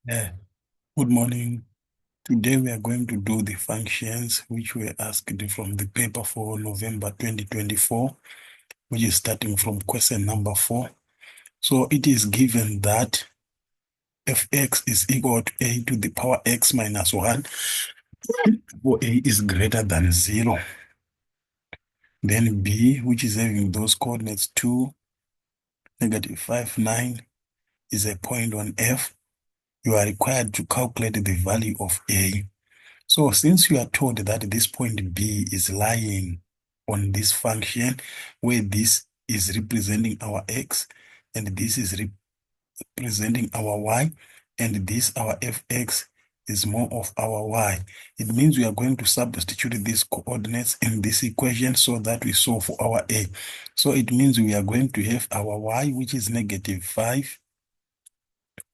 Yeah. Good morning. Today we are going to do the functions which were asked from the paper for November 2024, which is starting from question number 4. So it is given that fx is equal to a to the power x minus 1, for a is greater than 0. Then b, which is having those coordinates 2, -5, 9, is a point on f. You are required to calculate the value of a. So since you are told that this point B is lying on this function, where this is representing our x, and this is representing our y, and this, our fx, is more of our y, it means we are going to substitute these coordinates in this equation so that we solve for our a. So it means we are going to have our y, which is -5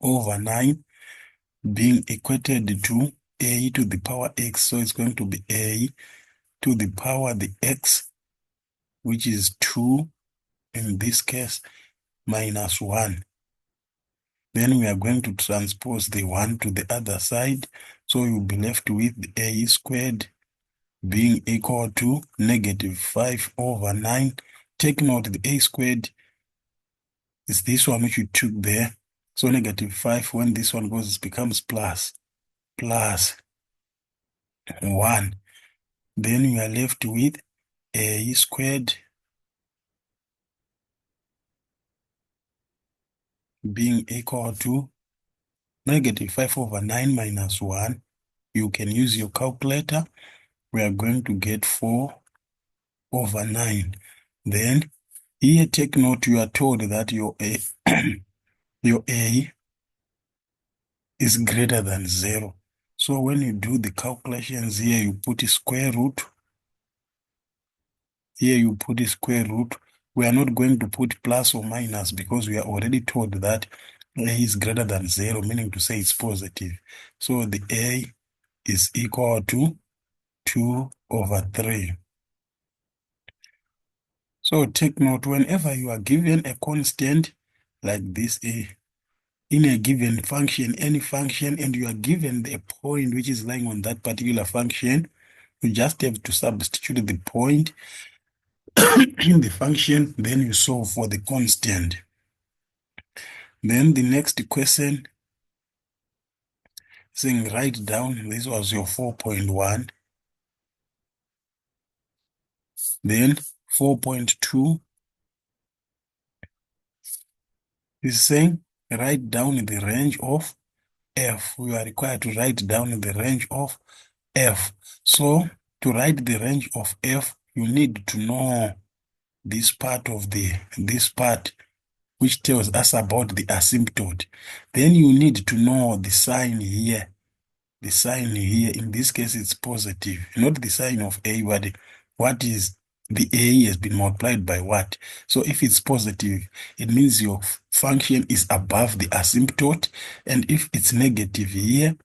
over 9, being equated to a to the power x. So it's going to be a to the power the x, which is 2 in this case, minus 1. Then we are going to transpose the 1 to the other side. So you'll be left with a squared being equal to -5 over 9. Take note, the a squared is this one which you took there. So -5, when this one goes, it becomes plus 1. Then we are left with a squared being equal to -5 over 9 minus 1. You can use your calculator. We are going to get 4 over 9. Then here, take note, you are told that your a your a is greater than 0. So when you do the calculations here, you put a square root. Here you put a square root. We are not going to put plus or minus because we are already told that a is greater than 0, meaning to say it's positive. So the a is equal to 2 over 3. So take note, whenever you are given a constant like this, in a given function, any function, and you are given a point which is lying on that particular function, you just have to substitute the point in the function, then you solve for the constant. Then the next question, saying write down, this was your 4.1. Then 4.2 is saying write down the range of f. We are required to write down the range of f. So to write the range of f, you need to know this part which tells us about the asymptote. Then you need to know the sign here. The sign here, in this case, it's positive, not the sign of a, but what is the a has been multiplied by what. So if it's positive, it means your function is above the asymptote. And if it's negative here,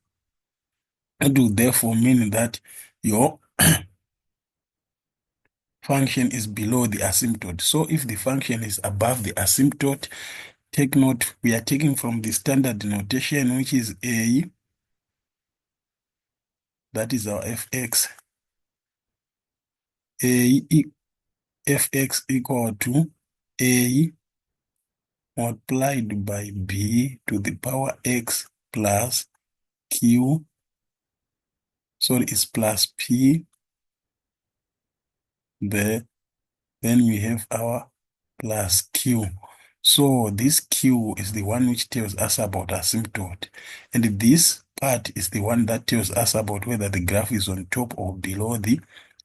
it will therefore mean that your function is below the asymptote. So if the function is above the asymptote, take note, we are taking from the standard notation, which is a, that is our fx, fx equal to a multiplied by b to the power x plus q, sorry, it's plus p there. Then we have our plus q. So this q is the one which tells us about asymptote. And this part is the one that tells us about whether the graph is on top or below the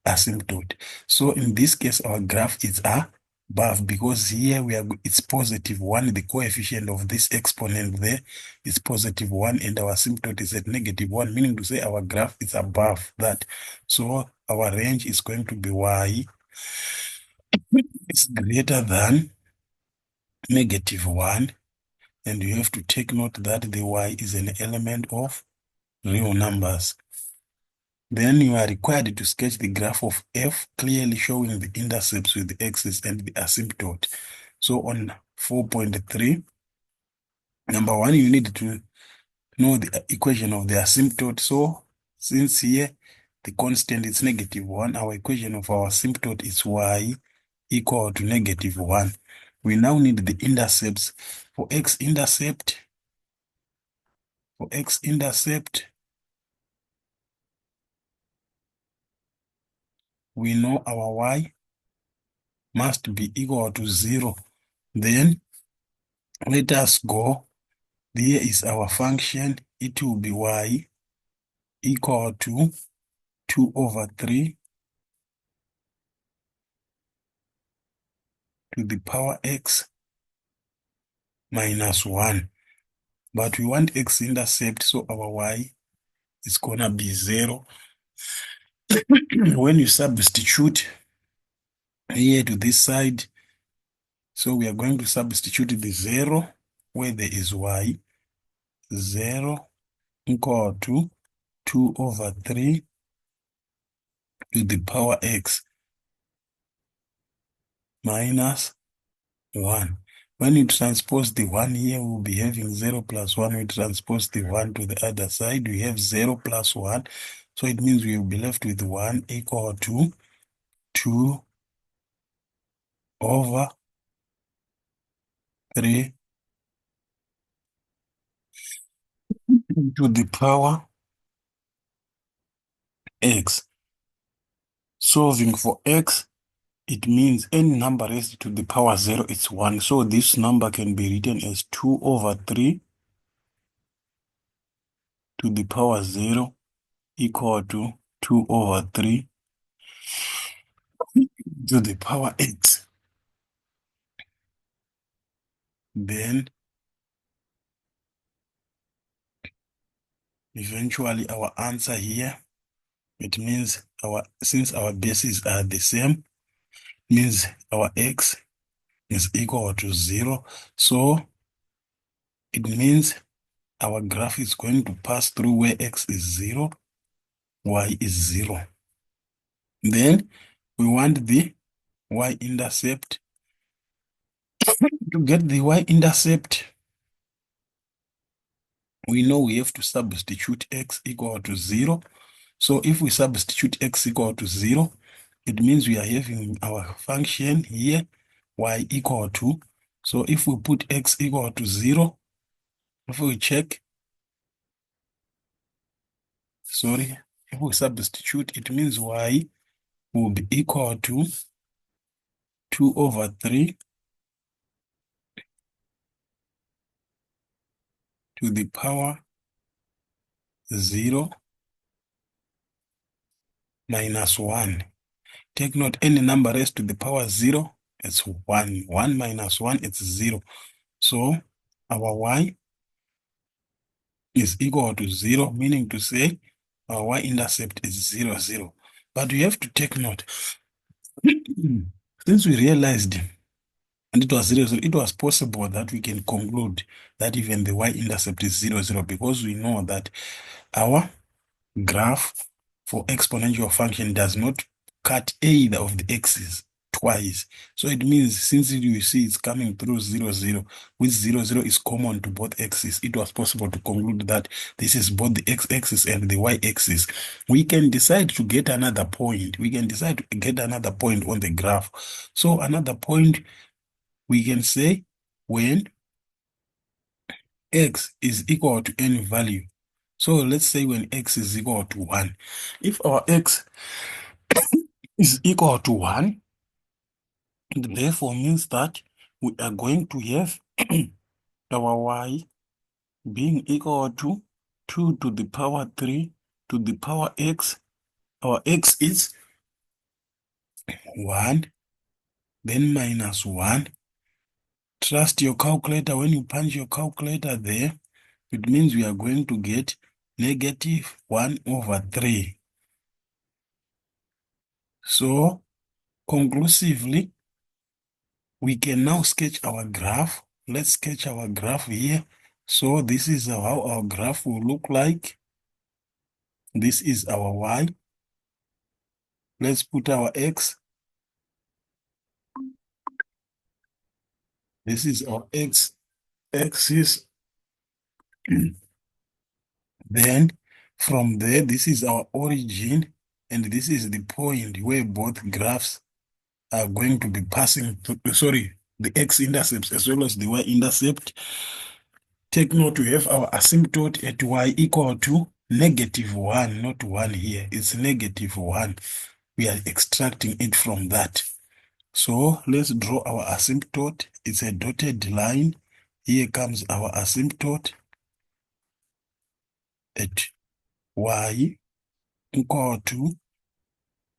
asymptote. So in this case, our graph is above, because here it's +1. The coefficient of this exponent there is +1, and our asymptote is at -1, meaning to say our graph is above that. So our range is going to be y is greater than -1, and you have to take note that the y is an element of real numbers. Then you are required to sketch the graph of f, clearly showing the intercepts with the axis and the asymptote. So on 4.3, number 1, you need to know the equation of the asymptote. So since here the constant is -1, our equation of our asymptote is y equal to -1. We now need the intercepts. For x-intercept, we know our y must be equal to 0. Then let us go. Here is our function. It will be y equal to 2 over 3 to the power x minus 1. But we want x-intercept, so our y is gonna be 0. When you substitute here to this side, so we are going to substitute the 0 where there is y. 0 equal to 2 over 3 to the power x minus 1. When you transpose the 1 here, we'll be having 0 plus 1. We transpose the 1 to the other side, we have 0 plus 1. So it means we will be left with 1 equal to 2 over 3 to the power x. Solving for x, it means any number raised to the power 0, it's 1. So this number can be written as 2 over 3 to the power 0 equal to 2 over 3 to the power x. Then eventually our answer here, it means since our bases are the same, means our x is equal to 0. So it means our graph is going to pass through where x is 0, y is 0. Then we want the y-intercept. To get the y-intercept, we know we have to substitute x equal to 0. So if we substitute x equal to 0, it means we are having our function here, y equal to. So if we put x equal to 0, if we check, if we substitute, it means y will be equal to 2 over 3 to the power 0 minus 1. Take note, any number raised to the power 0, it's 1. 1 minus 1, it's 0. So our y is equal to 0, meaning to say our y-intercept is 0, 0. But we have to take note, since we realized and it was 0, 0, it was possible that we can conclude that even the y-intercept is 0, 0, because we know that our graph for exponential function does not cut either of the x's twice. So it means since you see it's coming through 0, 0, which 0, 0 is common to both x's, it was possible to conclude that this is both the x-axis and the y-axis. We can decide to get another point. We can decide to get another point on the graph. So another point, we can say when x is equal to any value. So let's say when x is equal to 1. If our x is equal to 1, it therefore means that we are going to have our y being equal to 2 to the power 3 to the power x. Our x is 1, then minus 1. Trust your calculator. When you punch your calculator there, it means we are going to get negative 1 over 3. So, conclusively, we can now sketch our graph. Let's sketch our graph here. So this is how our graph will look like. This is our y. Let's put our x. This is our x axis. Then from there, this is our origin, and this is the point where both graphs are going to be passing through, sorry, the x-intercepts as well as the y-intercept. Take note, we have our asymptote at y equal to -1, not 1 here. It's -1. We are extracting it from that. So let's draw our asymptote. It's a dotted line. Here comes our asymptote at y equal to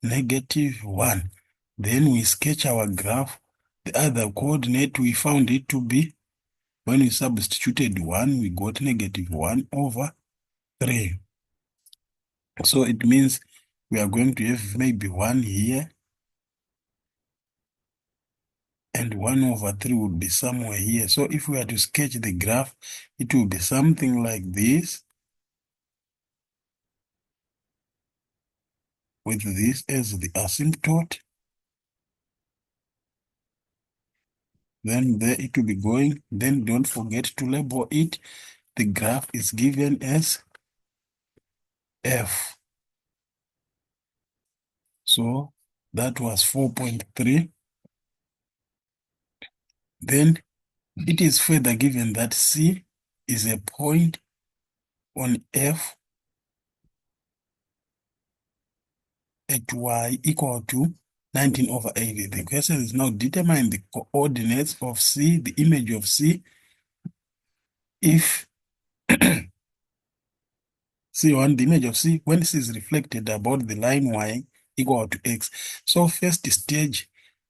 -1. Then we sketch our graph. The other coordinate, we found it to be, when we substituted 1, we got -1/3. So it means we are going to have maybe 1 here, and 1/3 would be somewhere here. So if we are to sketch the graph, it will be something like this, with this as the asymptote. Then there it will be going. Then don't forget to label it. The graph is given as f. So that was 4.3. Then it is further given that C is a point on F at y equal to 19/80. The question is now determine the coordinates of C, the image of C, if C1, the image of C, when C is reflected about the line y equal to x. So first stage,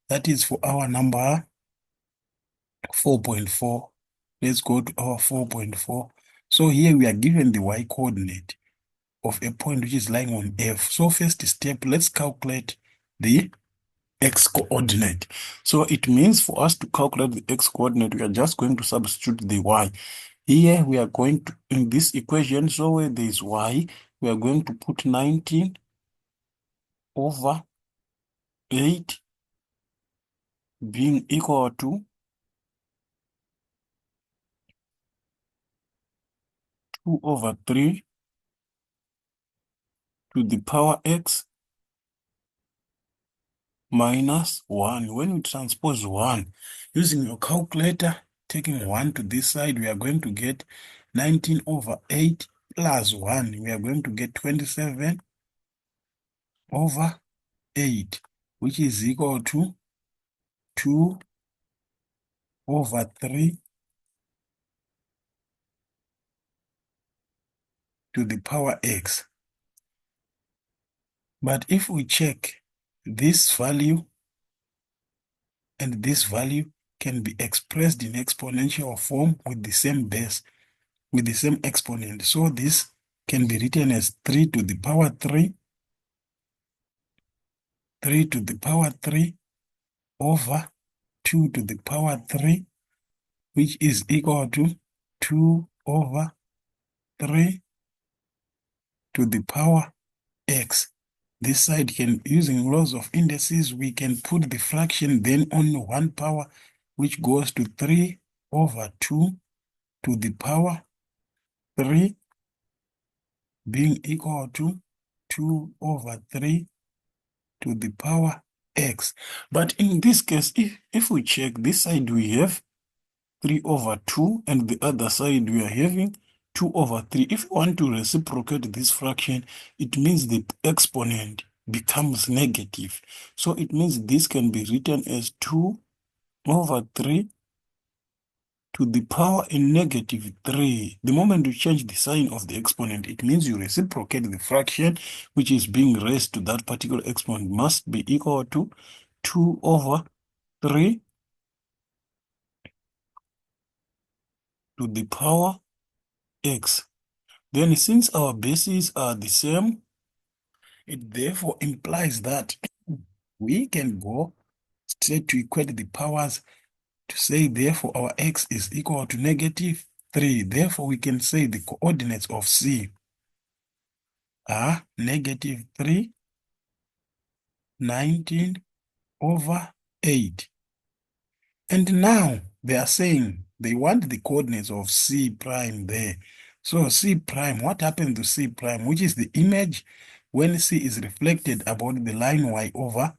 that is for our number 4.4. Let's go to our 4.4. So here we are given the y coordinate of a point which is lying on F. So first step, let's calculate the x coordinate. So it means for us to calculate the x coordinate, we are just going to substitute the y. Here we are going to, in this equation, so where there is y, we are going to put 19/8 being equal to 2/3 to the power x minus 1. When we transpose 1, using your calculator, taking 1 to this side, we are going to get 19/8 plus 1. We are going to get 27/8, which is equal to 2/3 to the power x. But if we check this value and this value can be expressed in exponential form with the same base, with the same exponent. So this can be written as 3 to the power 3, 3 to the power 3 over 2 to the power 3, which is equal to 2/3 to the power x. This side can, using laws of indices, we can put the fraction then on 1 power, which goes to 3/2 to the power 3 being equal to 2/3 to the power x. But in this case, if we check this side, we have 3/2, and the other side we are having 2/3. If you want to reciprocate this fraction, it means the exponent becomes negative. So it means this can be written as 2/3 to the power in -3. The moment you change the sign of the exponent, it means you reciprocate the fraction which is being raised to that particular exponent must be equal to 2/3 to the power x. Then since our bases are the same, it therefore implies that we can go straight to equate the powers to say therefore our x is equal to -3. Therefore we can say the coordinates of C are -3, 19/8. And now they are saying they want the coordinates of C prime there. So C prime, what happened to C prime, which is the image when C is reflected about the line y over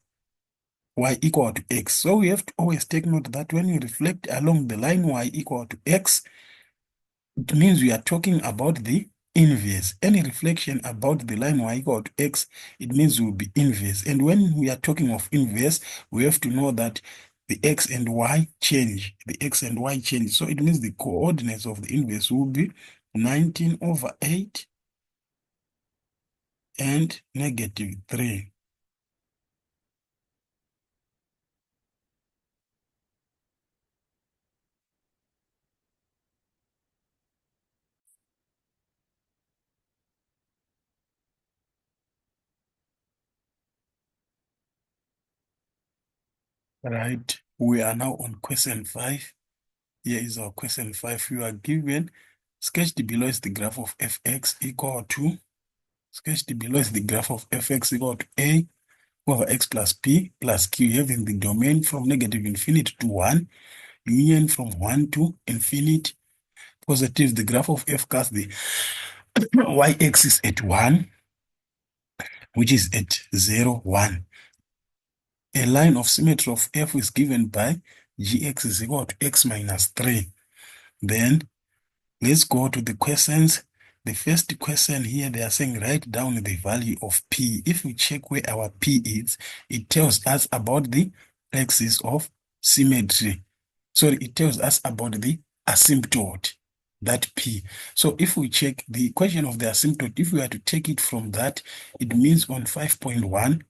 y equal to x. So we have to always take note that when you reflect along the line y equal to x, it means we are talking about the inverse. Any reflection about the line y equal to x, it means will be inverse. And when we are talking of inverse, we have to know that the x and y change. The x and y change. So it means the coordinates of the inverse will be 19 over 8 and negative 3. Right. We are now on question 5. Here is our question 5. You are given, sketched below is the graph of fx equal to, sketched below is the graph of fx equal to a over x plus p plus q, having the domain from negative infinity to 1, union from 1 to infinity, positive. The graph of f cast the y-axis at 1, which is at 0, 1. A line of symmetry of f is given by gx is equal to x minus 3. Then let's go to the questions. The first question here, they are saying write down the value of P. If we check where our P is, it tells us about the axis of symmetry. Sorry, it tells us about the asymptote, that P. So if we check the equation of the asymptote, if we are to take it from that, it means on 5.1,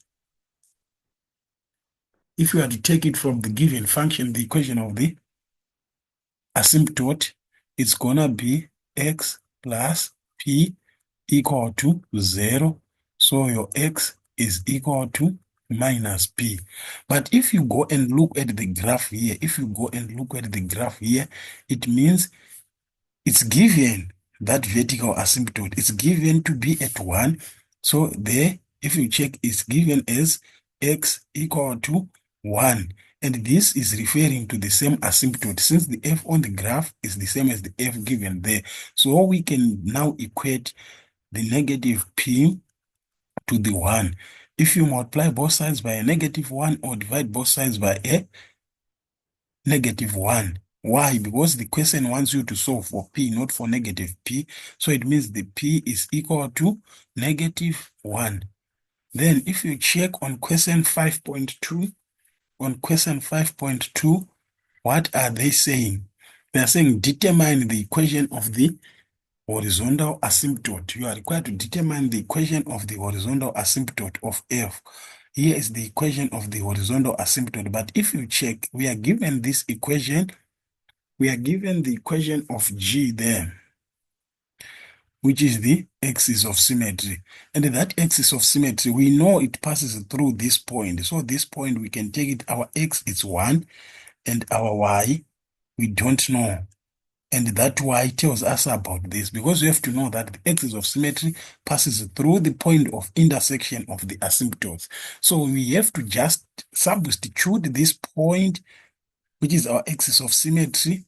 if we are to take it from the given function, the equation of the asymptote, it's gonna be x plus p equal to 0. So your x is equal to minus p. But if you go and look at the graph here, it means it's given that vertical asymptote. It's given to be at 1. So there, if you check, it's given as x equal to 1. And this is referring to the same asymptote since the f on the graph is the same as the f given there. So we can now equate the negative p to the 1. If you multiply both sides by a negative 1 or divide both sides by a negative 1. Why? Because the question wants you to solve for p, not for negative p. So it means the p is equal to negative 1. Then if you check on question 5.2, what are they saying? They are saying determine the equation of the horizontal asymptote. You are required to determine the equation of the horizontal asymptote of f. Here is the equation of the horizontal asymptote. But if you check, we are given this equation. We are given the equation of G there, which is the axis of symmetry. And that axis of symmetry, we know it passes through this point. So this point, we can take it, our x is 1, and our y, we don't know. And that y tells us about this, because we have to know that the axis of symmetry passes through the point of intersection of the asymptotes. So we have to just substitute this point, which is our axis of symmetry,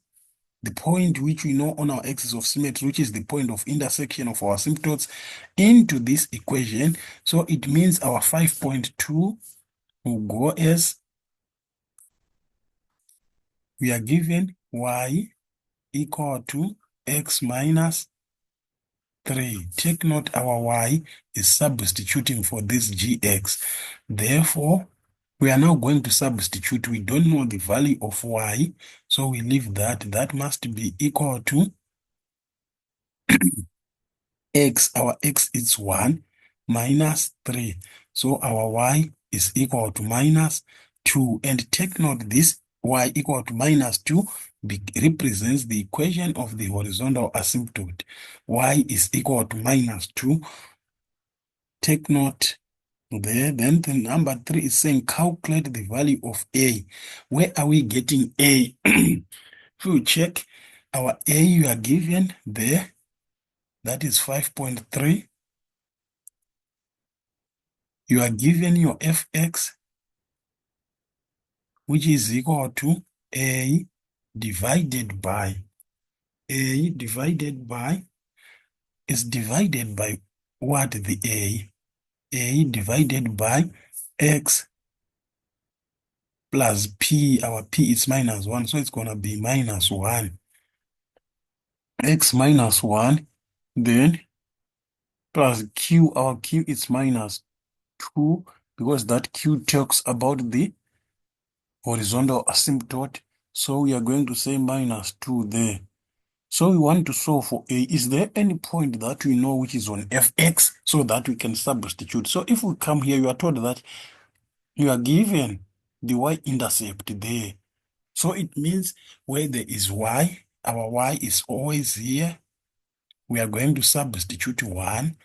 the point which we know on our axis of symmetry, which is the point of intersection of our asymptotes, into this equation. So it means our 5.2 will go as, we are given y equal to x minus 3. Take note, our y is substituting for this gx. Therefore, we are now going to substitute. We don't know the value of y, so we leave that. That must be equal to x. Our x is 1 minus 3. So our y is equal to minus 2. And take note, this y equal to minus 2 represents the equation of the horizontal asymptote. Y is equal to minus 2. Take note there. Then the number 3 is saying calculate the value of a. Where are we getting a? If you check our a, you are given there, that is 5.3. You are given your fx, which is equal to a divided by is divided by what? The A. A divided by X plus P. Our P is minus 1, so it's going to be minus 1. X minus 1, then plus Q. Our Q is minus 2, because that Q talks about the horizontal asymptote. So we are going to say minus 2 there. So we want to solve for A. Is there any point that we know which is on Fx so that we can substitute? So if we come here, you are told that you are given the y-intercept there. So it means where there is y, our y is always here. We are going to substitute 1.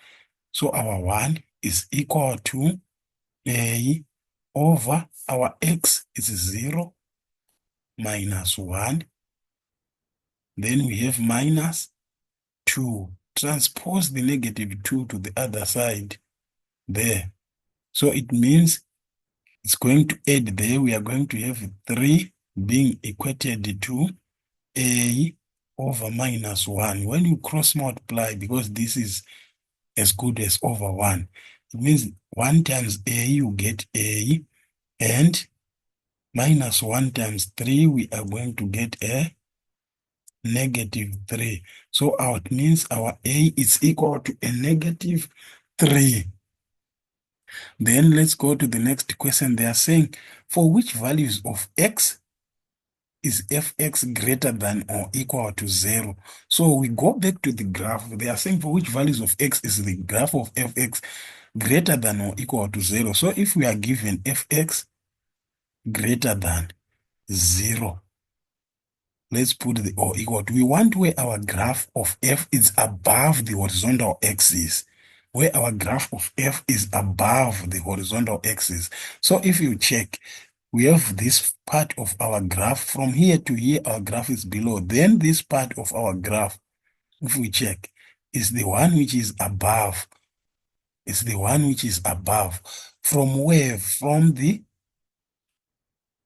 So our 1 is equal to A over our x is 0 minus 1. Then we have minus 2. Transpose the negative 2 to the other side there. So it means it's going to add there. We are going to have 3 being equated to A over minus 1. When you cross multiply, because this is as good as over 1, it means 1 times A, you get A, and minus 1 times 3, we are going to get a negative 3. So it means our A is equal to a negative 3. Then let's go to the next question. They are saying, for which values of x is fx greater than or equal to 0? So we go back to the graph. They are saying for which values of x is the graph of fx greater than or equal to 0. So if we are given fx greater than 0, let's put the or equal to. We want where our graph of f is above the horizontal axis. Where our graph of f is above the horizontal axis. So if you check, we have this part of our graph. From here to here, our graph is below. Then this part of our graph, if we check, is the one which is above. It's the one which is above. From where? From the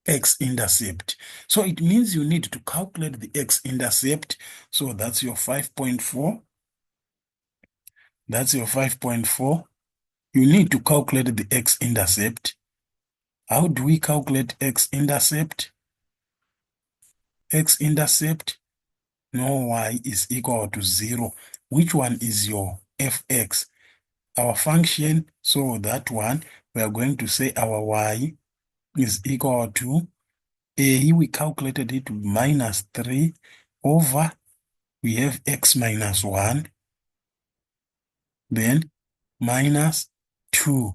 x-intercept. So it means you need to calculate the x-intercept. So that's your 5.4. That's your 5.4. You need to calculate the x-intercept. How do we calculate x-intercept? X-intercept, no y is equal to 0. Which one is your fx? Our function, so that one, we are going to say our y is equal to A, we calculated it to minus 3 over, we have x minus 1, then minus 2.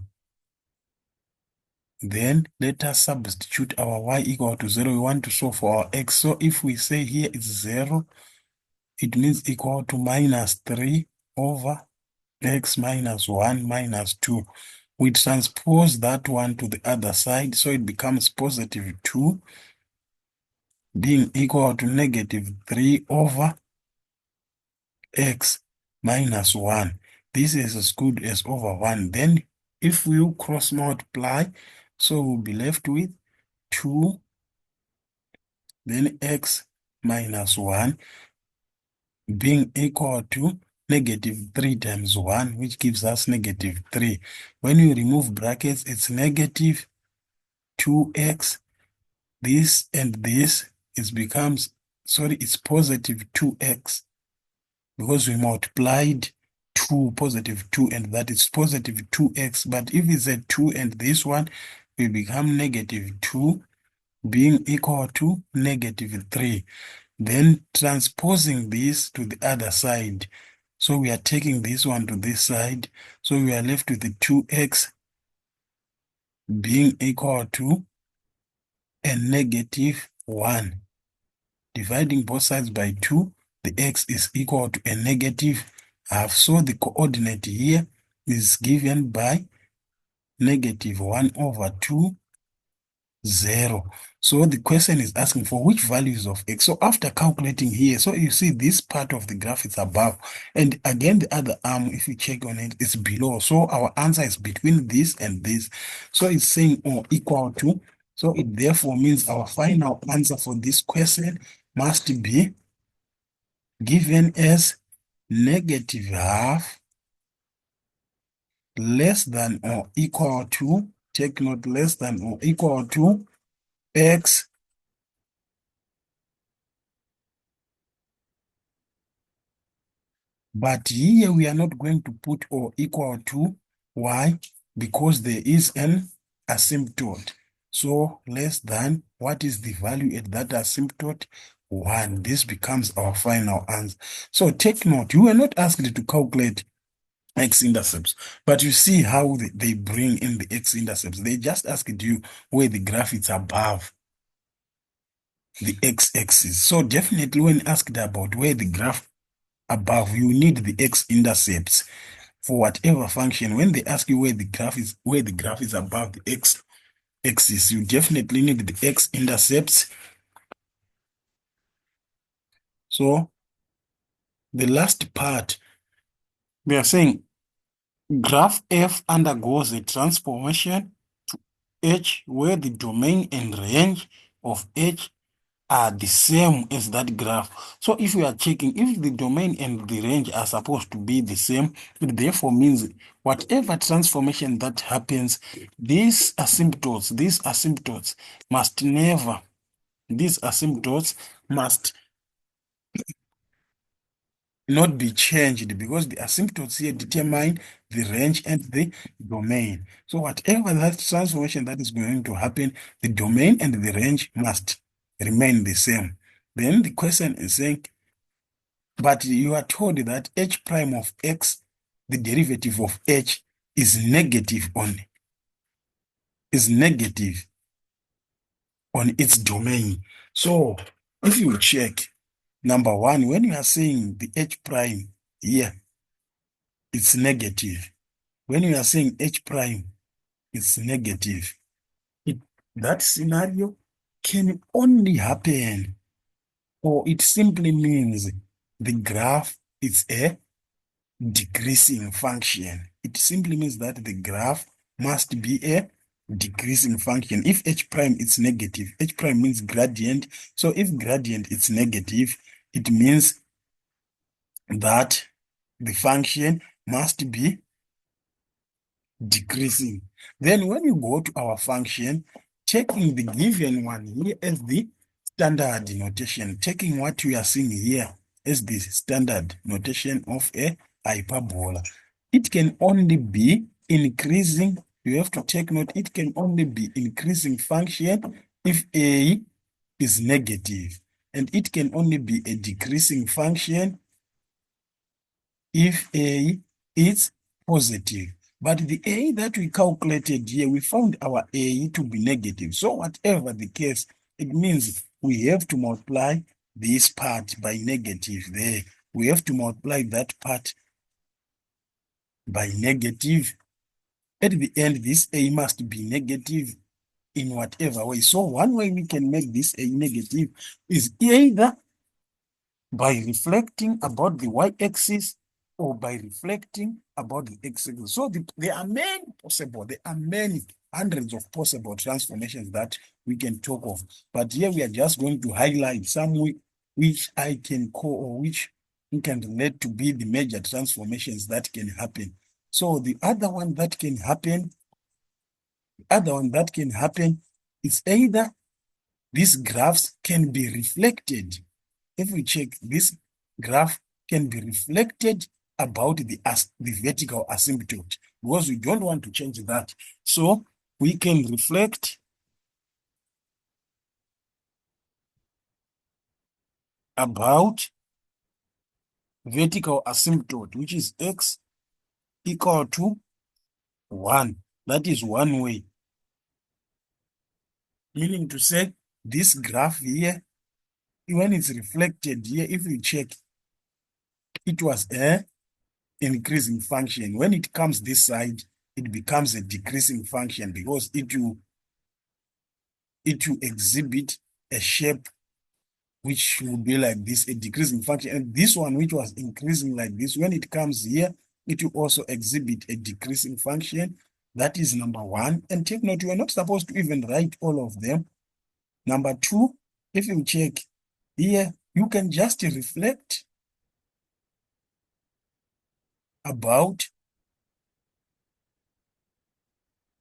Then let us substitute our y equal to 0. We want to solve for our x. So if we say here is 0, it means equal to minus 3 over x minus 1 minus 2. We transpose that one to the other side, so it becomes positive 2 being equal to negative 3 over x minus 1. This is as good as over 1. Then if we cross multiply, so we'll be left with 2, then x minus 1 being equal to negative 3 times 1, which gives us negative 3. When we remove brackets, it's negative 2x. This and this it's positive 2x, because we multiplied 2, positive 2, and that is positive 2x. But if it's a 2 and this one, will become negative 2 being equal to negative 3. Then transposing this to the other side. So we are taking this one to this side. So we are left with the 2x being equal to a negative 1. Dividing both sides by 2, the x is equal to a negative half. So the coordinate here is given by negative 1 over 2, 0. So the question is asking for which values of x. So after calculating here, so you see this part of the graph is above. And again, the other arm, if you check on it, it's below. So our answer is between this and this. So it's saying equal to. So it therefore means our final answer for this question must be given as negative half less than or equal to, take note, less than or equal to x but here we are not going to put or equal to. Why? Because there is an asymptote. So less than, what is the value at that asymptote? 1. This becomes our final answer. So take note, you were not asked to calculate x-intercepts, but you see how they bring in the x-intercepts. They just asked you where the graph is above the x-axis. So definitely when asked about where the graph above, you need the x-intercepts for whatever function. When they ask you where the graph is above the x-axis, you definitely need the x-intercepts. So the last part, we are saying graph F undergoes a transformation to H where the domain and range of H are the same as that graph. So if we are checking if the domain and the range are supposed to be the same, it therefore means whatever transformation that happens, these asymptotes must not be changed because the asymptotes here determine the range and the domain. So whatever that transformation that is going to happen, the domain and the range must remain the same. Then the question is saying, but you are told that h prime of x, the derivative of h, is negative on its domain. So if you check, number one, when you are saying the h prime here, it's negative. When you are saying h prime, it's negative. That scenario can only happen, or it simply means the graph is a decreasing function. It simply means that the graph must be a decreasing function. If h prime is negative, h prime means gradient. So if gradient is negative, it means that the function must be decreasing. Then when you go to our function, taking the given one here as the standard notation, taking what we are seeing here as the standard notation of a hyperbola, it can only be increasing. You have to take note, it can only be increasing function if a is negative, and it can only be a decreasing function if a is positive. But the a that we calculated here, we found our a to be negative. So whatever the case, it means we have to multiply this part by negative there. We have to multiply that part by negative. At the end, this a must be negative in whatever way. So one way we can make this a negative is either by reflecting about the y-axis or by reflecting about the x-axis. So there are many hundreds of possible transformations that we can talk of. But here we are just going to highlight some which I can call, or which we can relate to be the major transformations that can happen. So the other one that can happen is either these graphs can be reflected. If we check, this graph can be reflected about the vertical asymptote, because we don't want to change that. So we can reflect about vertical asymptote, which is x equal to 1. That is one way. Meaning to say, this graph here, when it's reflected here, if you check, it was a increasing function. When it comes this side, it becomes a decreasing function because it will exhibit a shape which would be like this, a decreasing function. And this one, which was increasing like this, when it comes here, it will also exhibit a decreasing function. That is number one. And take note, you are not supposed to even write all of them. Number two, if you check here, you can just reflect about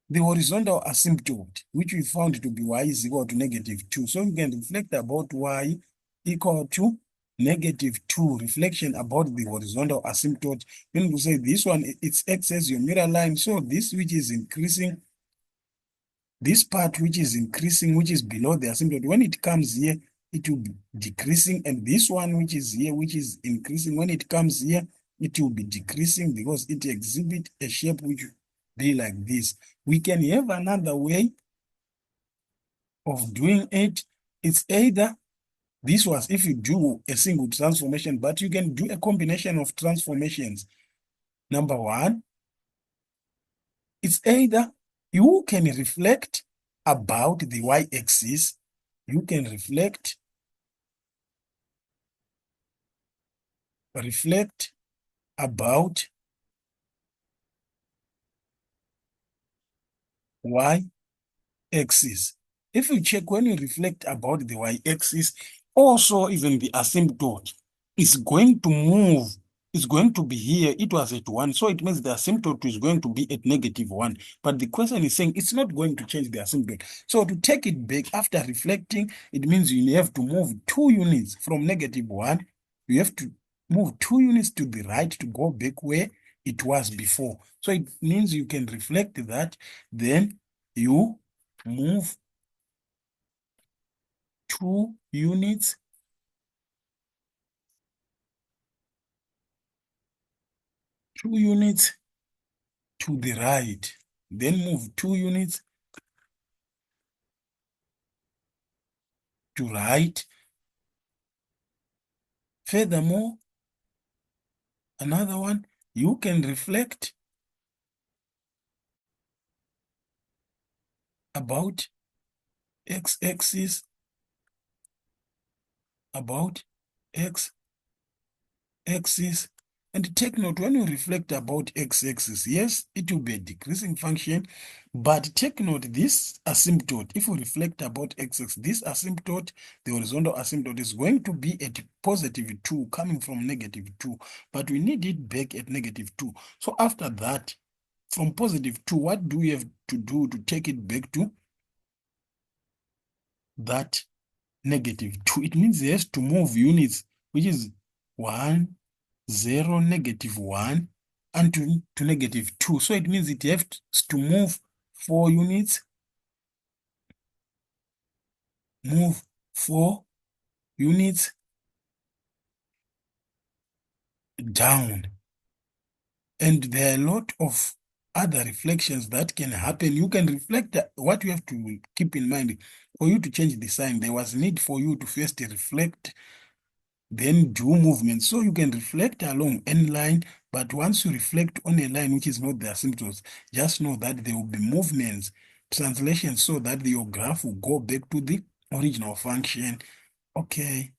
the horizontal asymptote, which we found to be y is equal to -2. So we can reflect about y equal to -2, reflection about the horizontal asymptote. When we say this one, it's x as your mirror line. So this which is increasing, this part which is increasing, which is below the asymptote, when it comes here, it will be decreasing. And this one which is here, which is increasing, when it comes here, it will be decreasing because it exhibits a shape which will be like this. We can have another way of doing it. It's either, this was if you do a single transformation, but you can do a combination of transformations. Number one, it's either you can reflect about the y-axis, you can reflect about y-axis. If you check, when you reflect about the y-axis, also even the asymptote is going to move. It's going to be here. It was at 1, so it means the asymptote is going to be at -1. But the question is saying it's not going to change the asymptote. So to take it back after reflecting, it means you have to move 2 units from -1. You have to move 2 units to the right to go back where it was before. So it means you can reflect that, then you move 2 units to the right, then move 2 units to right. Furthermore, another one, you can reflect about x-axis, about x-axis. And take note, when you reflect about x-axis, yes, it will be a decreasing function, but take note, this asymptote, if we reflect about x-axis, this asymptote, the horizontal asymptote, is going to be at +2 coming from -2, but we need it back at -2. So after that, from +2, what do we have to do to take it back to that -2? It means it has to move units, which is 1, 0, -1, and to -2. So it means it has to move 4 units, move 4 units down. And there are a lot of other reflections that can happen. You can reflect. What you have to keep in mind, for you to change the sign, there was need for you to first reflect, then do movement. So you can reflect along any line, but once you reflect on a line which is not the asymptotes, just know that there will be movements, translations, so that your graph will go back to the original function. Okay.